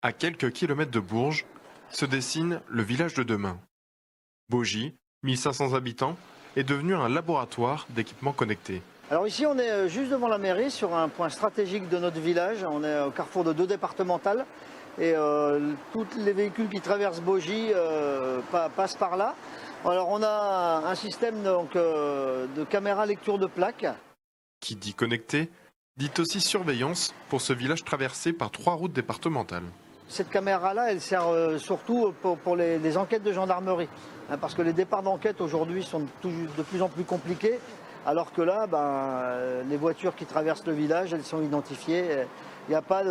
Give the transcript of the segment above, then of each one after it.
À quelques kilomètres de Bourges se dessine le village de demain. Bogie, 1500 habitants, est devenu un laboratoire d'équipements connectés. Alors ici on est juste devant la mairie sur un point stratégique de notre village. On est au carrefour de deux départementales et tous les véhicules qui traversent Bogie passent par là. Alors on a un système de caméra lecture de plaques. Qui dit connecté, dit aussi surveillance pour ce village traversé par 3 routes départementales. Cette caméra-là, elle sert surtout pour les enquêtes de gendarmerie. Parce que les départs d'enquête aujourd'hui sont de plus en plus compliqués. Alors que là, les voitures qui traversent le village, elles sont identifiées. Il n'y a pas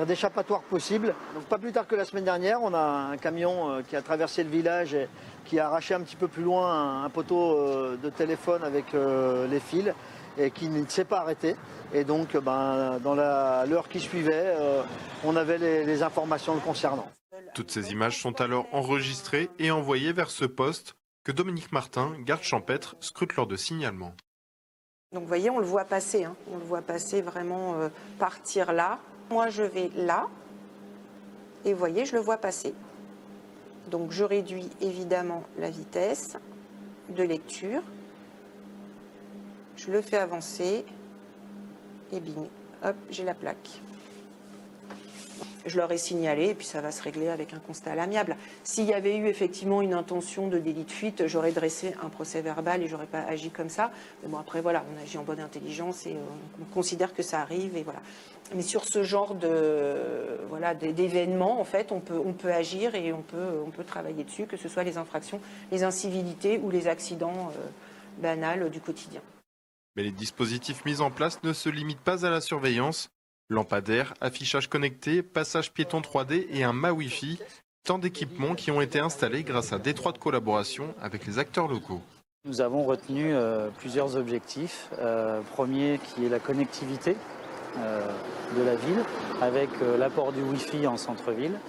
d'échappatoire possible. Donc pas plus tard que la semaine dernière, on a un camion qui a traversé le village et qui a arraché un petit peu plus loin un poteau de téléphone avec les fils et qui ne s'est pas arrêté. Et donc dans l'heure qui suivait, on avait les informations le concernant. Toutes ces images sont alors enregistrées et envoyées vers ce poste que Dominique Martin, garde champêtre, scrute lors de signalement. Donc vous voyez, on le voit passer, on le voit passer vraiment partir là. Moi je vais là, et vous voyez, je le vois passer. Donc je réduis évidemment la vitesse de lecture. Je le fais avancer, et bing, hop, j'ai la plaque. Je leur ai signalé et puis ça va se régler avec un constat à l'amiable. S'il y avait eu effectivement une intention de délit de fuite, j'aurais dressé un procès verbal et j'aurais pas agi comme ça. Mais bon, après voilà, on agit en bonne intelligence et on considère que ça arrive et voilà. Mais sur ce genre d'événements, en fait, on peut agir et on peut travailler dessus, que ce soit les infractions, les incivilités ou les accidents banals du quotidien. Mais les dispositifs mis en place ne se limitent pas à la surveillance. Lampadaires, affichage connecté, passage piéton 3D et un mât Wi-Fi, tant d'équipements qui ont été installés grâce à d'étroites collaborations avec les acteurs locaux. Nous avons retenu plusieurs objectifs. Premier qui est la connectivité de la ville avec l'apport du Wi-Fi en centre-ville,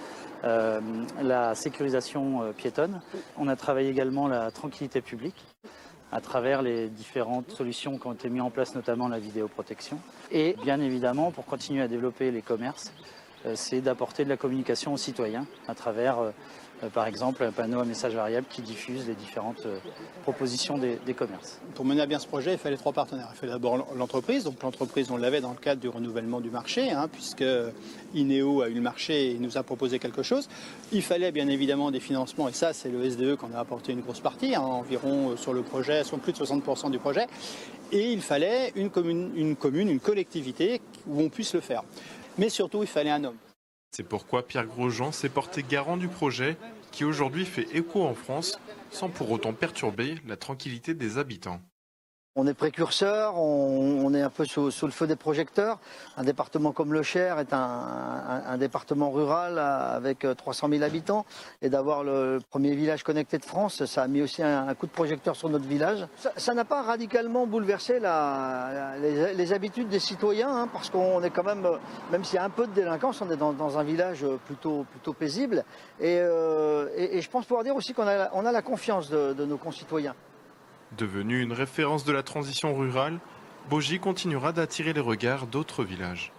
la sécurisation piétonne. On a travaillé également la tranquillité publique à travers les différentes solutions qui ont été mises en place, notamment la vidéoprotection. Et bien évidemment, pour continuer à développer les commerces, c'est d'apporter de la communication aux citoyens à travers, par exemple, un panneau à message variable qui diffuse les différentes propositions des commerces. Pour mener à bien ce projet, il fallait 3 partenaires. Il fallait d'abord l'entreprise. Donc l'entreprise, on l'avait dans le cadre du renouvellement du marché, puisque Ineo a eu le marché et nous a proposé quelque chose. Il fallait bien évidemment des financements, et ça c'est le SDE qu'on a apporté une grosse partie, environ sur le projet, sur plus de 60% du projet. Et il fallait une collectivité où on puisse le faire. Mais surtout, il fallait un homme. C'est pourquoi Pierre Grosjean s'est porté garant du projet qui aujourd'hui fait écho en France sans pour autant perturber la tranquillité des habitants. On est précurseur, on est un peu sous le feu des projecteurs. Un département comme le Cher est un département rural avec 300 000 habitants. Et d'avoir le premier village connecté de France, ça a mis aussi un coup de projecteur sur notre village. Ça n'a pas radicalement bouleversé les habitudes des citoyens, parce qu'on est quand même s'il y a un peu de délinquance, on est dans un village plutôt paisible. Et je pense pouvoir dire aussi qu'on a la confiance de nos concitoyens. Devenue une référence de la transition rurale, Bogie continuera d'attirer les regards d'autres villages.